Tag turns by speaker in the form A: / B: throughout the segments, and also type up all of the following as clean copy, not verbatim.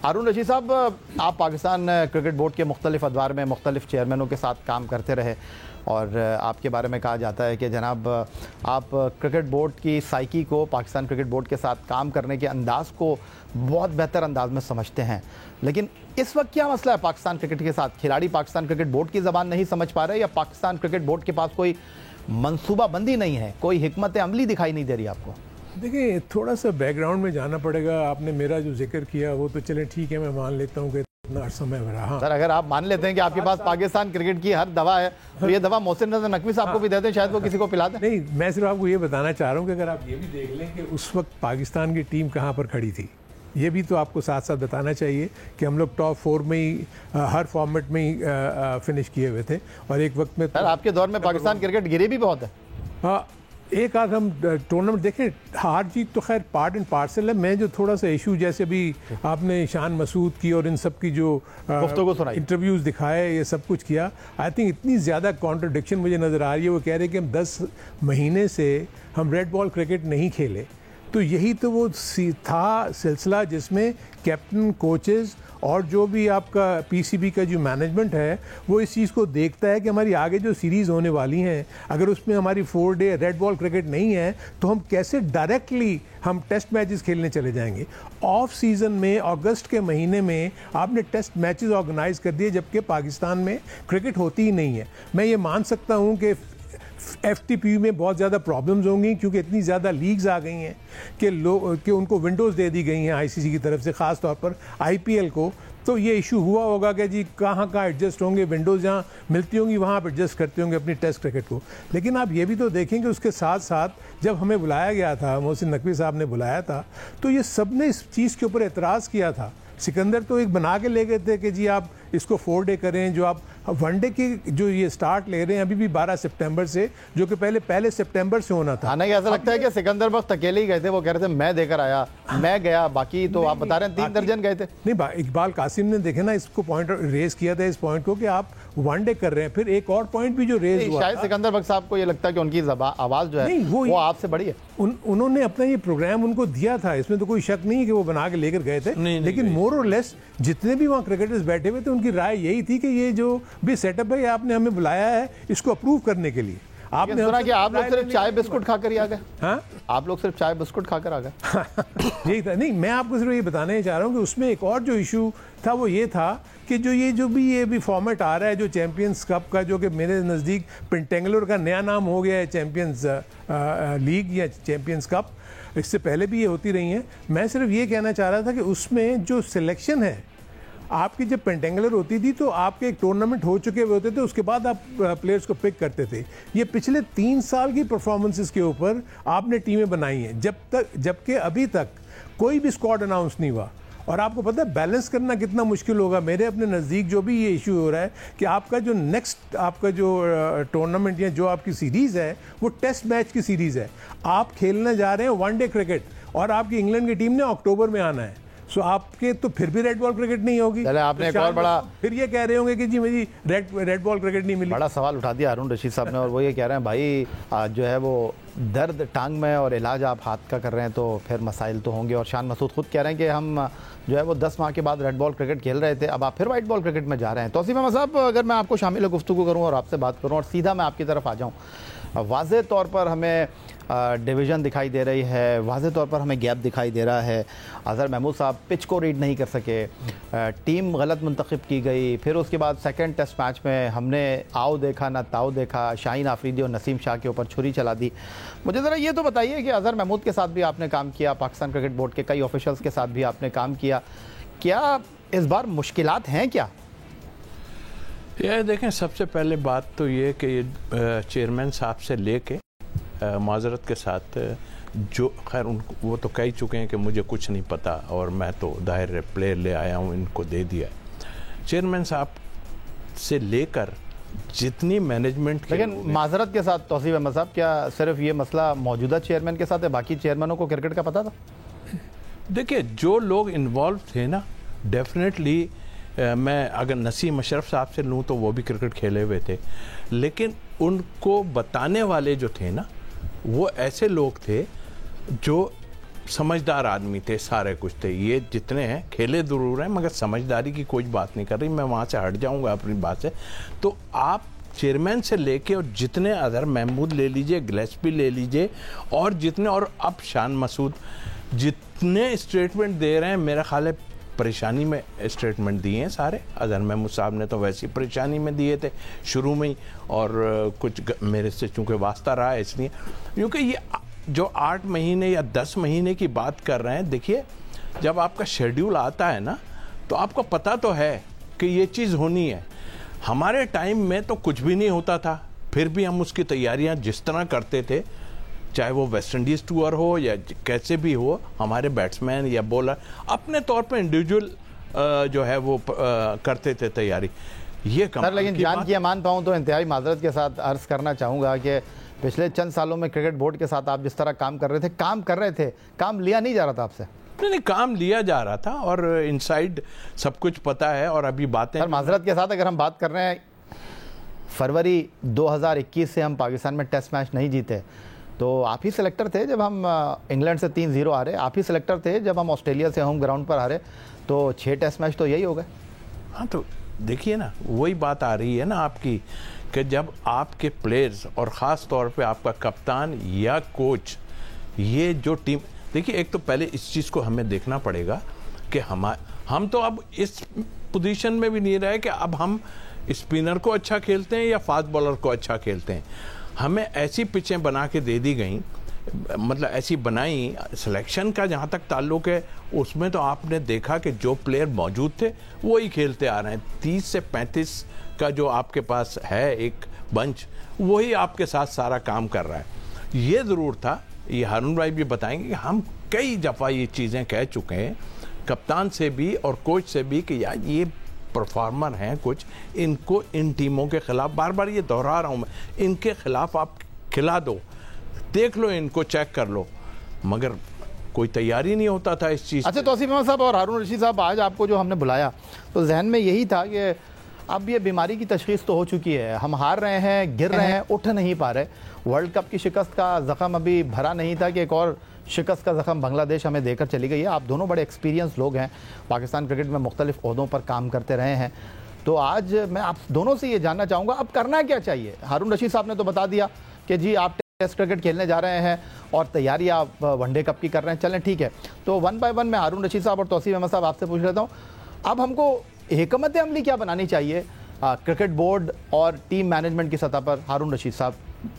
A: हारून रशीद साहब, आप Pakistan cricket board के मुख्तलिफ अदवार में मुख्तलिफ चेयरमैनों के साथ काम करते रहे और आपके बारे में कहा जाता है कि जनाब आप क्रिकेट बोर्ड की साइकी को, पाकिस्तान क्रिकेट बोर्ड के साथ काम करने के अंदाज़ को बहुत बेहतर अंदाज में समझते हैं। लेकिन इस वक्त क्या मसला है पाकिस्तान क्रिकेट के साथ? खिलाड़ी पाकिस्तान क्रिकेट बोर्ड की ज़बान नहीं समझ पा रहे या पाकिस्तान क्रिकेट बोर्ड के पास कोई मनसूबाबंदी नहीं है, कोई हिकमत अमली दिखाई नहीं दे रही आपको?
B: देखिए, थोड़ा सा बैकग्राउंड में जाना पड़ेगा। आपने मेरा जो जिक्र किया वो तो चले ठीक है, मैं मान लेता हूँ कि इतना अर्सा में रहा।
A: सर, अगर आप मान लेते हैं कि आपके पास पाकिस्तान क्रिकेट की हर दवा है तो ये दवा मोहसिन रजा नकवी साहब को भी देते हैं, शायद वो किसी को पिला दें।
B: नहीं, मैं सिर्फ आपको ये बताना चाह रहा हूँ कि अगर आप ये भी देख लें कि उस वक्त पाकिस्तान की टीम कहाँ पर खड़ी थी, ये भी तो आपको साथ साथ बताना चाहिए कि हम लोग टॉप 4 में ही हर फॉर्मेट में ही फिनिश किए हुए थे। और एक वक्त में
A: सर आपके दौर में पाकिस्तान क्रिकेट गिरी भी बहुत है।
B: हाँ, एक आध हम टूर्नामेंट देखें, हार जीत तो खैर पार्ट एंड पार्सल है। मैं जो थोड़ा सा इशू, जैसे भी आपने शान मसूद की और इन सब की जो इंटरव्यूज़ दिखाए, ये सब कुछ किया, आई थिंक इतनी ज़्यादा कॉन्ट्रडिक्शन मुझे नज़र आ रही है। वो कह रहे हैं कि हम 10 महीने से हम रेड बॉल क्रिकेट नहीं खेले। तो यही तो वो था सिलसिला जिसमें कैप्टन, कोचेज़ और जो भी आपका पीसीबी का जो मैनेजमेंट है वो इस चीज़ को देखता है कि हमारी आगे जो सीरीज़ होने वाली हैं, अगर उसमें हमारी 4 डे रेड बॉल क्रिकेट नहीं है तो हम कैसे डायरेक्टली हम टेस्ट मैचेस खेलने चले जाएंगे। ऑफ सीज़न में अगस्त के महीने में आपने टेस्ट मैचेस ऑर्गेनाइज कर दिए, जबकि पाकिस्तान में क्रिकेट होती ही नहीं है। मैं ये मान सकता हूँ कि FTP में बहुत ज़्यादा प्रॉब्लम्स होंगी क्योंकि इतनी ज़्यादा लीग्स आ गई हैं कि उनको विंडोज़ दे दी गई हैं ICC की तरफ से, ख़ास तौर पर IPL को। तो ये इशू हुआ होगा कि जी कहाँ एडजस्ट होंगे, विंडोज़ जहाँ मिलती होंगी वहाँ आप एडजस्ट करते होंगे अपनी टेस्ट क्रिकेट को। लेकिन आप ये भी तो देखेंगे उसके साथ साथ जब हमें बुलाया गया था, मोहसिन नकवी साहब ने बुलाया था, तो ये सब ने इस चीज़ के ऊपर एतराज़ किया था। सिकंदर तो एक बना के ले गए थे कि जी आप इसको 4 डे करें, जो आप वनडे की जो ये स्टार्ट ले रहे हैं अभी भी 12 सितंबर से, जो कि पहले सितंबर से होना था।
A: नहीं, ऐसा लगता है कि सिकंदर बख्त अकेले ही गए थे। वो कह रहे थे मैं देकर आया, मैं गया, बाकी तो आप बता रहे हैं 3 दर्जन गए थे।
B: नहीं, इकबाल कासिम ने देखे ना इसको पॉइंट रेज किया था, इस पॉइंट को कि आप वनडे कर रहे हैं। फिर एक और पॉइंट भी जो रेज हुआ,
A: शायद सिकंदर बख्त साहब को ये लगता है कि उनकी आवाज़ जो है वो आपसे बड़ी है।
B: उन्होंने अपना ये प्रोग्राम उनको दिया था, इसमें तो कोई शक नहीं है कि वो बना के लेकर गए थे। लेकिन मोर और लेस जितने भी वहाँ क्रिकेटर्स बैठे हुए थे उनकी राय यही थी कि ये जो भी सेटअप है आपने हमें बुलाया है इसको अप्रूव करने के लिए।
A: आपने सुना कि आप लोग सिर्फ चाय बिस्कुट खाकर ही आ गए? हाँ, आप लोग सिर्फ चाय बिस्कुट खाकर आ गए?
B: यही था। नहीं, मैं आपको सिर्फ ये बताने चाह रहा हूँ कि उसमें एक और जो इशू था वो ये था कि जो भी फॉर्मेट आ रहा है जो चैंपियंस कप का, जो कि मेरे नज़दीक पेंटेंगुलर का नया नाम हो गया है चैंपियंस लीग या चैंपियंस कप, इससे पहले भी ये होती रही हैं। मैं सिर्फ ये कहना चाह रहा था कि उसमें जो सिलेक्शन है आपकी, जब पेंटेंगुलर होती थी तो आपके एक टूर्नामेंट हो चुके हुए होते थे, उसके बाद आप प्लेयर्स को पिक करते थे। ये पिछले 3 साल की परफॉर्मेंसेस के ऊपर आपने टीमें बनाई हैं, जबकि अभी तक कोई भी स्क्वाड अनाउंस नहीं हुआ। और आपको पता है बैलेंस करना कितना मुश्किल होगा। मेरे अपने नज़दीक जो भी ये इशू हो रहा है कि आपका जो नेक्स्ट आपका जो टूर्नामेंट या जो आपकी सीरीज़ है वो टेस्ट मैच की सीरीज़ है। आप खेलने जा रहे हैं 1 डे क्रिकेट और आपकी इंग्लैंड की टीम ने अक्टूबर में आना है। सो आपके तो फिर भी रेड बॉल क्रिकेट नहीं होगी।
A: आपने एक और बड़ा,
B: फिर ये कह रहे होंगे कि जी मुझे रेड बॉल क्रिकेट नहीं मिली।
A: बड़ा सवाल उठा दिया हारून रशीद साहब ने, और वो ये कह रहे हैं भाई जो है वो दर्द टांग में और इलाज आप हाथ का कर रहे हैं तो फिर मसाइल तो होंगे। और शान मसूद खुद कह रहे हैं कि हम जो है वो 10 माह के बाद रेड बॉल क्रिकेट खेल रहे थे, अब आप फिर वाइट बॉल क्रिकेट में जा रहे हैं। तौसीफ अहमद साहब, अगर मैं आपको शामिल गुफ्तगू करूँ और आपसे बात करूँ और सीधा मैं आपकी तरफ आ जाऊँ, वाज़े तौर पर हमें डिवीज़न दिखाई दे रही है, वाज़े तौर पर हमें गैप दिखाई दे रहा है। अज़हर महमूद साहब पिच को रीड नहीं कर सके, टीम गलत मुंतखब की गई, फिर उसके बाद सेकंड टेस्ट मैच में हमने आओ देखा ना ताओ देखा, शाहीन आफरीदी और नसीम शाह के ऊपर छुरी चला दी। मुझे ज़रा ये तो बताइए कि अज़हर महमूद के साथ भी आपने काम किया, पाकिस्तान क्रिकेट बोर्ड के कई ऑफिशल्स के साथ भी आपने काम किया, क्या इस बार मुश्किलात हैं क्या?
C: ये देखें, सबसे पहले बात तो ये कि ये चेयरमैन साहब से लेके माजरत के साथ जो खैर उनको वो तो कह ही चुके हैं कि मुझे कुछ नहीं पता और मैं तो दाहिर प्लेयर ले आया हूँ, इनको दे दिया। चेयरमैन साहब से लेकर जितनी मैनेजमेंट,
A: लेकिन माजरत के साथ तौसीफ अहमद साहब, क्या सिर्फ ये मसला मौजूदा चेयरमैन के साथ है, बाकी चेयरमैनों को क्रिकेट का पता था?
C: देखिए, जो लोग इन्वॉल्व थे ना, डेफिनेटली मैं अगर नसीम अशरफ साहब से लूँ तो वो भी क्रिकेट खेले हुए थे, लेकिन उनको बताने वाले जो थे ना वो ऐसे लोग थे जो समझदार आदमी थे, सारे कुछ थे। ये जितने हैं खेले जरूर हैं मगर समझदारी की कोई बात नहीं कर रही। मैं वहाँ से हट जाऊँगा अपनी बात से। तो आप चेयरमैन से लेके और जितने अदर महमूद ले लीजिए, गिलेस्पी ले लीजिए, और जितने, और अब शान मसूद जितने स्टेटमेंट दे रहे हैं, मेरा ख्याल है परेशानी में स्टेटमेंट दिए हैं सारे। अजहर महमूद साहब ने तो वैसी परेशानी में दिए थे शुरू में ही, और कुछ मेरे से चूँकि वास्ता रहा है इसलिए, क्योंकि ये जो 8 महीने या 10 महीने की बात कर रहे हैं, देखिए जब आपका शेड्यूल आता है ना तो आपको पता तो है कि ये चीज़ होनी है। हमारे टाइम में तो कुछ भी नहीं होता था, फिर भी हम उसकी तैयारियां जिस तरह करते थे, चाहे वो वेस्ट इंडीज़ टूर हो या कैसे भी हो, हमारे बैट्समैन या बॉलर अपने तौर पे इंडिविजुअल जो है वो करते थे तैयारी। ये
A: सर लेकिन जान की मान पाऊँ तो इंतहाई माजरत के साथ अर्ज़ करना चाहूँगा कि पिछले चंद सालों में क्रिकेट बोर्ड के साथ आप जिस तरह काम कर रहे थे, काम लिया नहीं जा रहा था आपसे?
C: नहीं, काम लिया जा रहा था और इनसाइड सब कुछ पता है। और अभी बातें,
A: सर माजरत के साथ अगर हम बात कर रहे हैं, फरवरी 2021 से हम पाकिस्तान में टेस्ट मैच नहीं जीते, तो आप ही सेलेक्टर थे जब हम इंग्लैंड से 3-0 हारे, आप ही सेलेक्टर थे जब हम ऑस्ट्रेलिया से होम ग्राउंड पर हारे, तो 6 टेस्ट मैच तो यही हो गए।
C: हाँ, तो देखिए ना, वही बात आ रही है ना आपकी कि जब आपके प्लेयर्स और ख़ास तौर पे आपका कप्तान या कोच, ये जो टीम, देखिए एक तो पहले इस चीज़ को हमें देखना पड़ेगा कि हम तो अब इस पोजीशन में भी नहीं रहे कि अब हम स्पिनर को अच्छा खेलते हैं या फास्ट बॉलर को अच्छा खेलते हैं। हमें ऐसी पिचें बना के दे दी गई, मतलब ऐसी बनाई, सिलेक्शन का जहाँ तक ताल्लुक है उसमें तो आपने देखा कि जो प्लेयर मौजूद थे वो ही खेलते आ रहे हैं। 30 से 35 का जो आपके पास है एक बंच, वही आपके साथ सारा काम कर रहा है। ये ज़रूर था, ये हारून भाई भी बताएंगे कि हम कई दफ़ा ये चीज़ें कह चुके हैं कप्तान से भी और कोच से भी कि यार ये परफॉर्मर हैं कुछ, इनको इन टीमों के खिलाफ, बार बार ये दोहरा रहा हूँ मैं, इनके खिलाफ आप खिला दो, देख लो, इनको चेक कर लो, मगर कोई तैयारी नहीं होता था इस चीज़।
A: अच्छा, तौसीफ अहमद साहब और हारून रशीद साहब, आज आपको जो हमने बुलाया तो जहन में यही था कि अब ये बीमारी की तशखीस तो हो चुकी है, हम हार रहे हैं, गिर रहे हैं, उठ नहीं पा रहे। वर्ल्ड कप की शिकस्त का ज़ख़म अभी भरा नहीं था कि एक और शिकस्त का ज़ख़म बांग्लादेश हमें देकर चली गई है। आप दोनों बड़े एक्सपीरियंस लोग हैं, पाकिस्तान क्रिकेट में मुख्तलिफ ओहदों पर काम करते रहे हैं, तो आज मैं आप दोनों से ये जानना चाहूँगा अब करना क्या चाहिए। हारून रशीद साहब ने तो बता दिया कि जी आप टेस्ट क्रिकेट खेलने जा रहे हैं और तैयारी आप वनडे कप की कर रहे हैं, चलें ठीक है। तो 1 बाय 1 मैं हारून रशीद साहब और तौसीफ अहमद साहब आपसे पूछ लेता हूँ, अब हमको हिकमत अमली क्या बनानी चाहिए क्रिकेट बोर्ड और टीम मैनेजमेंट की सतह पर? हारून रशीद साहब,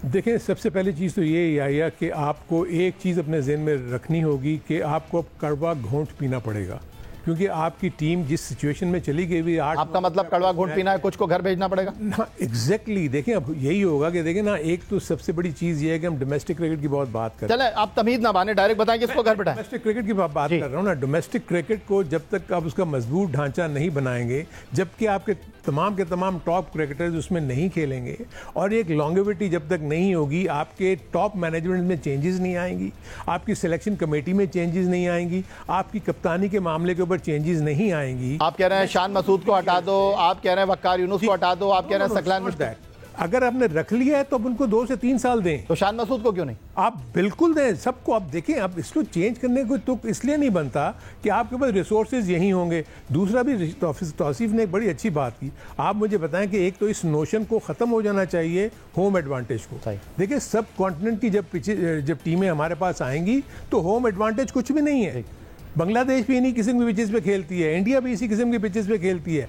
B: देखिए सबसे पहली चीज़ तो ये आया कि आपको एक चीज़ अपने जहन में रखनी होगी कि आपको अब कड़वा घोंट पीना पड़ेगा, क्योंकि आपकी टीम जिस सिचुएशन में चली गई हुई,
A: आपका मतलब कड़वा घोंट पीना है, कुछ को घर भेजना पड़ेगा
B: ना? एग्जैक्टली, देखें अब यही होगा कि देखें ना, एक तो सबसे बड़ी चीज़ ये है कि हम डोमेस्टिक क्रिकेट की बहुत बात करें।
A: चले आप तमीज़ ना बाने, डायरेक्ट बताएं किसको घर बैठाएं।
B: डोमेस्टिक क्रिकेट की बात कर रहा हूँ ना। डोमेस्टिक क्रिकेट को जब तक आप उसका मजबूत ढांचा नहीं बनाएंगे, जबकि आपके तमाम के तमाम टॉप क्रिकेटर्स उसमें नहीं खेलेंगे, और एक लॉन्गेविटी जब तक नहीं होगी, आपके टॉप मैनेजमेंट में चेंजेस नहीं आएंगी, आपकी सिलेक्शन कमेटी में चेंजेस नहीं आएंगी, आपकी कप्तानी के मामले के ऊपर चेंजेस नहीं आएंगी।
A: आप कह रहे हैं शान मसूद को हटा दो, आप कह रहे हैं वक्कार यूनुस को हटा दो, आप कह रहे हैं सकलान,
B: अगर आपने रख लिया है तो अब उनको 2 से 3 साल दें।
A: तो शान मसूद को क्यों नहीं?
B: आप बिल्कुल दें सबको। आप देखें, आप इसको चेंज करने को तो इसलिए नहीं बनता कि आपके पास रिसोर्सेज यही होंगे। दूसरा भी तौसीफ ने एक बड़ी अच्छी बात की, आप मुझे बताएं कि एक तो इस नोशन को ख़त्म हो जाना चाहिए होम एडवांटेज को। देखिए सब कॉन्टिनेंट की जब टीमें हमारे पास आएंगी तो होम एडवांटेज कुछ भी नहीं है। बांग्लादेश भी इन्हीं किस्म की पिचेस पे खेलती है, इंडिया भी इसी किस्म की पिचेस पे खेलती है।